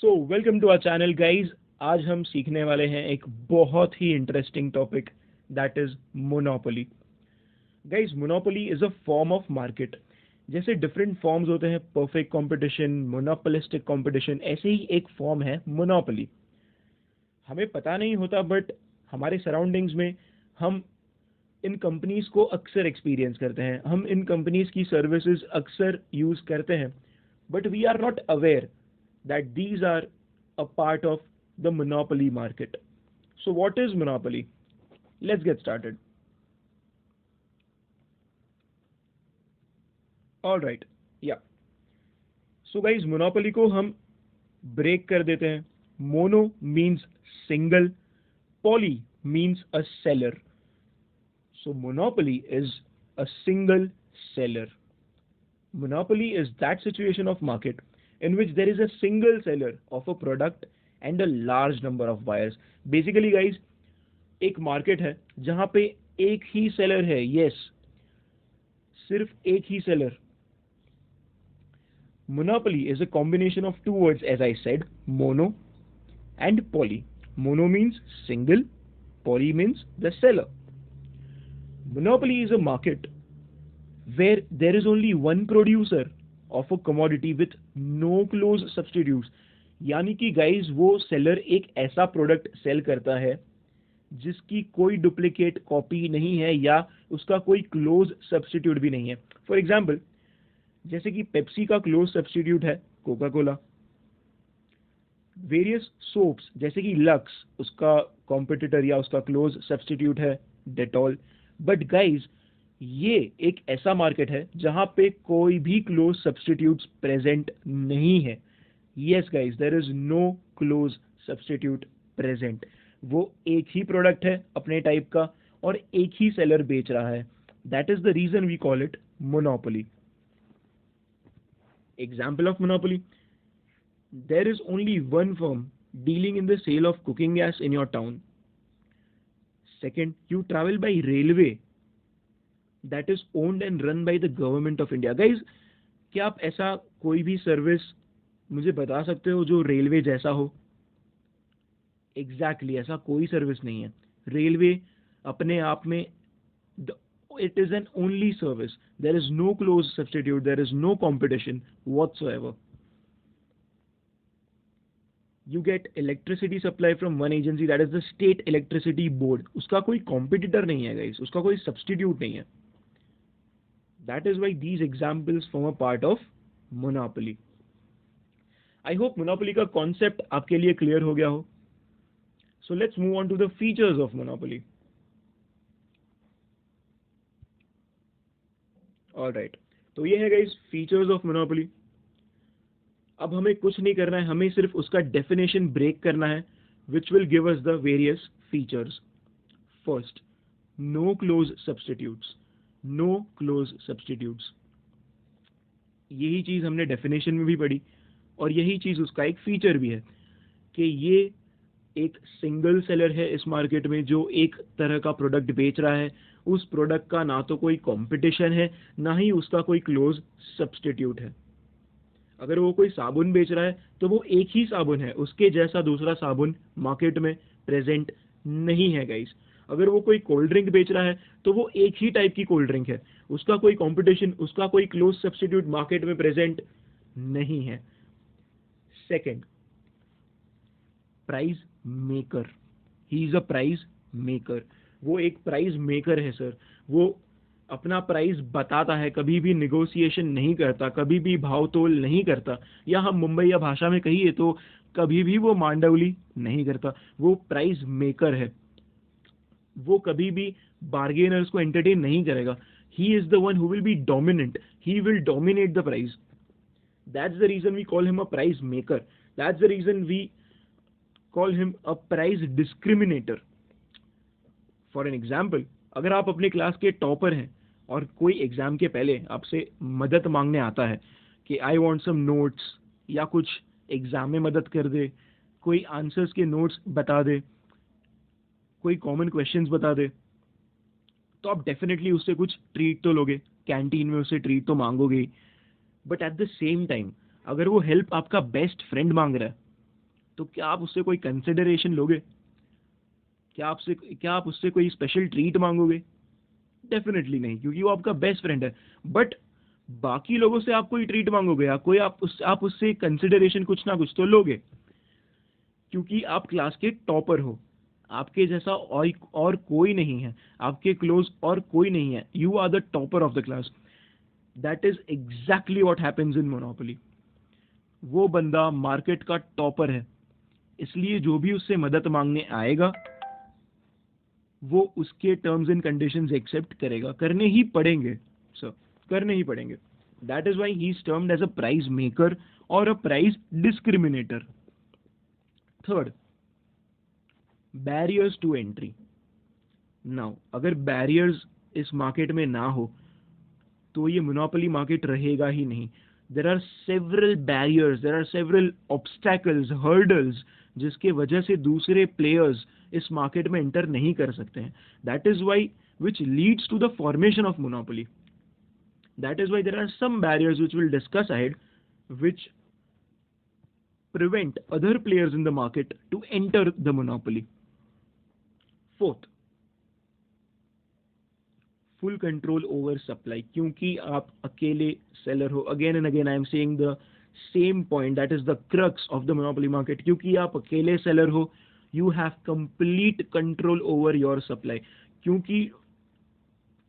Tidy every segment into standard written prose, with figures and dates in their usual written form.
So welcome to our channel guys. आज हम सीखने वाले हैं एक बहुत ही interesting topic, that is monopoly. Guys, monopoly is a form of market. जैसे डिफरेंट फॉर्म्स होते हैं, परफेक्ट कंपटीशन, मोनोपोलिस्टिक कंपटीशन, ऐसे ही एक फॉर्म है मोनोपोली। हमें पता नहीं होता बट हमारे सराउंडिंग्स में हम इन कंपनीज को अक्सर एक्सपीरियंस करते हैं, हम इन कंपनीज की सर्विसेज अक्सर यूज करते हैं, but we are not aware that these are a part of the monopoly market. So what is monopoly? Let's get started. All right. Yeah. So guys, monopoly को हम break कर देते हैं. Mono means single, poly means a seller. So monopoly is a single seller. Monopoly is that situation of market in which there is a single seller of a product and a large number of buyers. Basically guys, एक market है जहां पे एक ही seller है, yes, सिर्फ एक ही seller. Monopoly is a combination of two words, as I said, mono and poly. Mono means single, poly means the seller. Monopoly is a market where there is only one producer of a commodity with no close substitutes. यानी कि guys वो seller एक ऐसा product cell करता है जिसकी कोई duplicate copy नहीं है या उसका कोई क्लोज सब्स्टिट्यूट भी नहीं है. फॉर एग्जाम्पल, जैसे कि पेप्सी का क्लोज सब्स्टिट्यूट है कोका कोला. वेरियस सोप्स जैसे कि लक्स, उसका कॉम्पिटिटर या उसका क्लोज सब्स्टिट्यूट है डेटॉल. बट गाइज, ये एक ऐसा मार्केट है जहां पे कोई भी क्लोज सब्स्टिट्यूट्स प्रेजेंट नहीं है. Yes guys, there is no close substitute present. वो एक ही प्रोडक्ट है अपने टाइप का और एक ही सेलर बेच रहा है. That is the reason we call it monopoly. Example of monopoly: there is only one firm dealing in the sale of cooking gas in your town. Second, you travel by railway that is owned and run by the government of India. Guys, क्या आप ऐसा कोई भी service मुझे बता सकते हो जो रेलवे जैसा हो? एग्जैक्टली ऐसा कोई सर्विस नहीं है. रेलवे अपने आप में it is an only service. There is no close substitute, there is no competition whatsoever. You get electricity supply from one agency, that is the state electricity board. उसका कोई competitor नहीं है guys, उसका कोई substitute नहीं है. That is why these examples form a part of monopoly. I hope monopoly का concept आपके लिए clear हो गया हो. So let's move on to the features of monopoly. All right. तो ये है guys features of monopoly. अब हमें कुछ नहीं करना है, हमें सिर्फ उसका definition break करना है, which will give us the various features. First, no close substitutes. No close substitutes. यही चीज हमने डेफिनेशन में भी पढ़ी और यही चीज उसका एक फीचर भी है कि ये एक सिंगल सेलर है इस मार्केट में जो एक तरह का प्रोडक्ट बेच रहा है. उस प्रोडक्ट का ना तो कोई कंपटीशन है ना ही उसका कोई क्लोज सब्स्टिट्यूट है. अगर वो कोई साबुन बेच रहा है तो वो एक ही साबुन है, उसके जैसा दूसरा साबुन मार्केट में प्रेजेंट नहीं है गाइस. अगर वो कोई कोल्ड ड्रिंक बेच रहा है तो वो एक ही टाइप की कोल्ड ड्रिंक है, उसका कोई कंपटीशन, उसका कोई क्लोज सब्स्टिट्यूट मार्केट में प्रेजेंट नहीं है. Second, price maker. He is a price maker. वो एक प्राइस मेकर है सर. वो अपना प्राइस बताता है, कभी भी निगोशिएशन नहीं करता, कभी भी भाव तोल नहीं करता, या हम मुंबई या भाषा में कहिए तो कभी भी वो मांडवली नहीं करता. वो प्राइस मेकर है. वो कभी भी बार्गेनर्स को एंटरटेन नहीं करेगा. He is the one who will be dominant. He will dominate the price. That's the reason we call him a price maker. That's the reason we call him a price discriminator. For an example, अगर आप अपने class के topper हैं और कोई exam के पहले आपसे मदद मांगने आता है कि आई वॉन्ट सम नोट्स, या कुछ एग्जाम में मदद कर दे, कोई आंसर्स के नोट्स बता दे, कोई कॉमन क्वेश्चंस बता दे, तो आप डेफिनेटली उससे कुछ ट्रीट तो लोगे, कैंटीन में उससे ट्रीट तो मांगोगे. But at the same time अगर वो हेल्प आपका बेस्ट फ्रेंड मांग रहा है तो क्या आप उससे कोई कंसिडरेशन लोगे? क्या आप उससे कोई स्पेशल ट्रीट मांगोगे? डेफिनेटली नहीं, क्योंकि वो आपका बेस्ट फ्रेंड है। बट बाकी लोगों से आप कोई ट्रीट मांगोगे या कोई आप उससे कंसिडरेशन कुछ ना कुछ तो लोगे, क्योंकि आप क्लास के टॉपर हो। आपके जैसा और कोई नहीं है, आपके क्लोज और कोई नहीं है। You are the topper of the class. That is exactly what happens in monopoly. वो बंदा मार्केट का टॉपर है, इसलिए जो भी उससे मदद मांगने आएगा वो उसके टर्म्स एंड कंडीशंस एक्सेप्ट करेगा, करने ही पड़ेंगे सर, करने ही पड़ेंगे। That is why he is termed as a price maker और a price discriminator. Third, barriers to entry. Now अगर बैरियर्स इस मार्केट में ना हो तो ये मोनोपोली मार्केट रहेगा ही नहीं। There are several barriers, there are several obstacles, hurdles, जिसके वजह से दूसरे प्लेयर्स इस मार्केट में एंटर नहीं कर सकते हैं। That is why which leads to the formation of monopoly. That is why there are some barriers which will discuss ahead which prevent other players in the market to enter the monopoly. Fourth, full control over supply. क्योंकि आप अकेले seller हो, again and again I am saying the same point, that is the crux of the monopoly market. क्योंकि आप अकेले seller हो, you have complete control over your supply. क्योंकि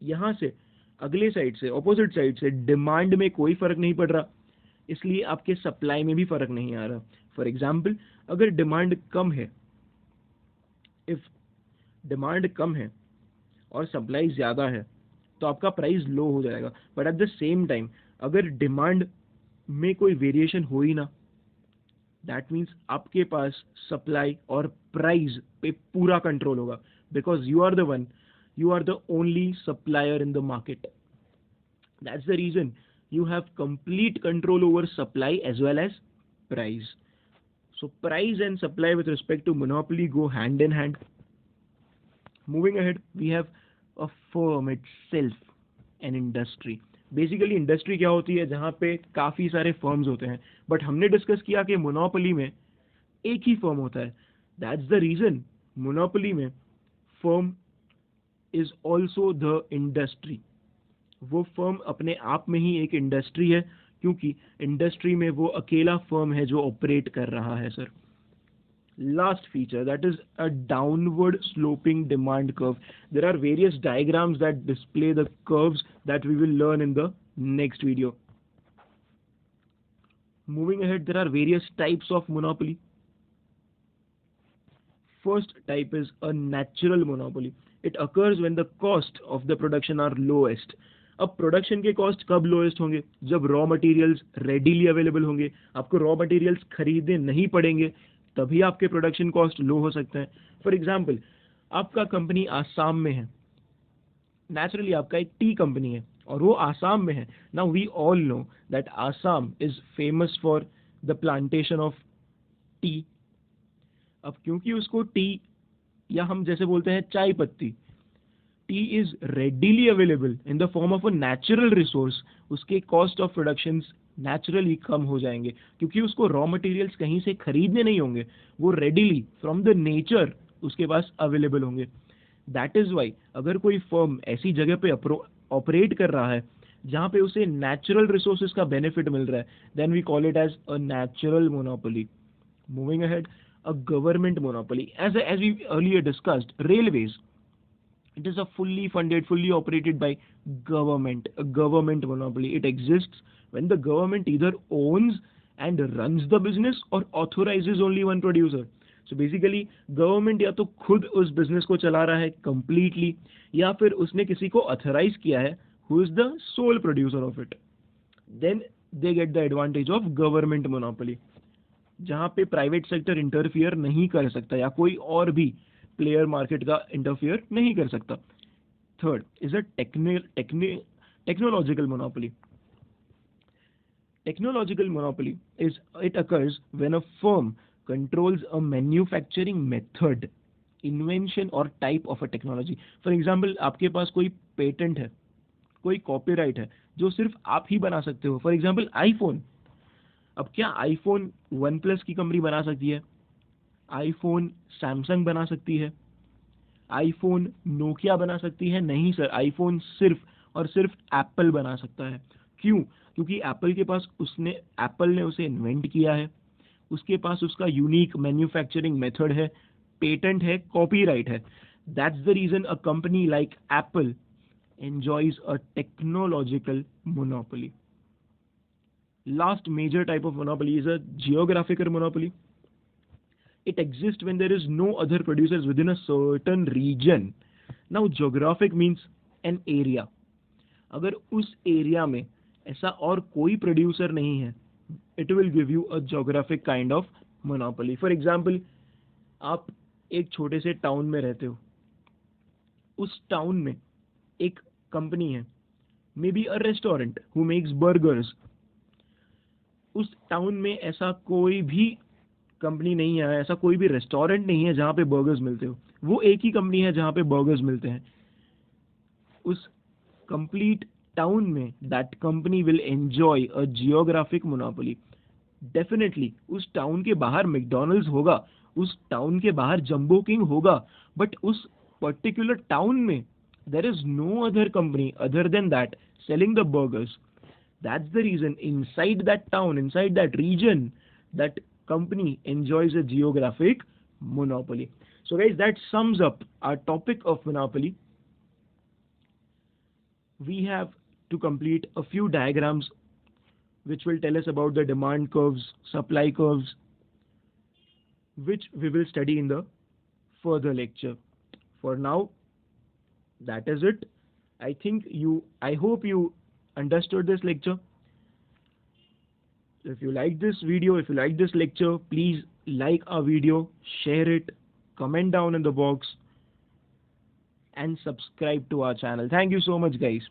यहाँ से अगले साइड से, ऑपोजिट साइड से डिमांड में कोई फर्क नहीं पड़ रहा, इसलिए आपके सप्लाई में भी फर्क नहीं आ रहा। फॉर एग्जाम्पल, अगर डिमांड कम है, इफ डिमांड कम है और सप्लाई ज्यादा है तो आपका प्राइस लो हो जाएगा। But at the same time अगर डिमांड में कोई वेरिएशन हो ही ना, दैट मीन्स आपके पास सप्लाई और प्राइस पे पूरा कंट्रोल होगा, because you are the one, you are the only supplier in the market. That's the reason you have complete control over supply as well as price. So price and supply with respect to monopoly go hand in hand. Moving ahead, we have a firm itself, an industry. Basically industry क्या होती है? जहाँ पे काफी सारे firms होते हैं, but हमने डिस्कस किया कि मोनोपोली में एक ही फर्म होता है। दैट्स द रीजन मोनोपोली में firm is also the industry. वो फर्म अपने आप में ही एक इंडस्ट्री है, क्योंकि इंडस्ट्री में वो अकेला फर्म है जो ऑपरेट कर रहा है sir. Last feature, that is a downward sloping demand curve. There are various diagrams that display the curves that we will learn in the next video. Moving ahead, there are various types of monopoly. First type is a natural monopoly. It occurs when the cost of the production are lowest. अब production के cost कब lowest होंगे? जब raw materials readily available होंगे, आपको raw materials खरीदने नहीं पड़ेंगे, तभी आपके प्रोडक्शन कॉस्ट लो हो सकते हैं। फॉर एग्जाम्पल, आपका कंपनी आसाम में है, नेचुरली आपका एक टी कंपनी है और वो आसाम में है। Now we all know that Assam is famous for the plantation of tea. अब क्योंकि उसको टी, या हम जैसे बोलते हैं चाय पत्ती, T is readily available in the form of a natural resource, उसके कॉस्ट ऑफ प्रोडक्शन नेचुरली कम हो जाएंगे, क्योंकि उसको रॉ मटेरियल्स कहीं से खरीदने नहीं होंगे, वो रेडीली फ्रॉम द नेचर उसके पास अवेलेबल होंगे। दैट इज वाई अगर कोई फर्म ऐसी जगह पे ऑपरेट कर रहा है जहाँ पे उसे नेचुरल रिसोर्सेज का बेनिफिट मिल रहा है, then we call it as a natural monopoly. Moving ahead, a government monopoly. As we earlier discussed, railways, it is a fully funded, fully operated by government, a government monopoly. It exists when the government either owns and runs the business or authorizes only one producer. So basically government या तो खुद उस business को चला रहा है completely, या फिर उसने किसी को authorize किया है who is the sole producer of it. Then they get the advantage of government monopoly, जहां पे प्राइवेट सेक्टर इंटरफियर नहीं कर सकता या कोई और भी प्लेयर मार्केट का इंटरफियर नहीं कर सकता। Third is a technological monopoly. Technological monopoly is it occurs when a firm controls a manufacturing method, invention और type of a technology. For example, आपके पास कोई पेटेंट है, कोई कॉपीराइट है जो सिर्फ आप ही बना सकते हो। For example iPhone. अब क्या आईफोन वन प्लस की कंपनी बना सकती है? आईफोन सैमसंग बना सकती है, आईफोन नोकिया बना सकती है? नहीं सर, आईफोन सिर्फ और सिर्फ एप्पल बना सकता है। क्यों? क्योंकि एप्पल के पास उसने एप्पल ने उसे इन्वेंट किया है, उसके पास उसका यूनिक मैन्युफैक्चरिंग मेथड है, पेटेंट है, कॉपीराइट है। That's the reason a company like Apple enjoys a technological monopoly. Last major type of monopoly is a geographical monopoly. It exists when there is no other producers within a certain region. Now geographic means an area. अगर उस area में ऐसा और कोई producer नहीं है, it will give you a geographic kind of monopoly. For example, आप एक छोटे से टाउन में रहते हो, उस टाउन में एक कंपनी है, may be a restaurant who makes burgers. उस टाउन में ऐसा कोई भी कंपनी नहीं है, ऐसा कोई भी रेस्टोरेंट नहीं है जहां पे बर्गर्स मिलते हो। वो एक ही कंपनी है जहां पे बर्गर्स मिलते हैं। उस कंप्लीट टाउन में that company will enjoy a geographic monopoly. Definitely उस टाउन के बाहर मैकडॉनल्ड्स होगा, उस टाउन के बाहर जंबो किंग होगा, बट उस पर्टिकुलर टाउन में there is no other company other than that selling the burgers. That's the reason inside that town, inside that region, that company enjoys a geographic monopoly. So guys, that sums up our topic of monopoly. We have to complete a few diagrams which will tell us about the demand curves, supply curves, which we will study in the further lecture. For now, that is it. I hope you understood this lecture. If you like this video, if you like this lecture, please like our video, share it, comment down in the box, and subscribe to our channel. Thank you so much, guys.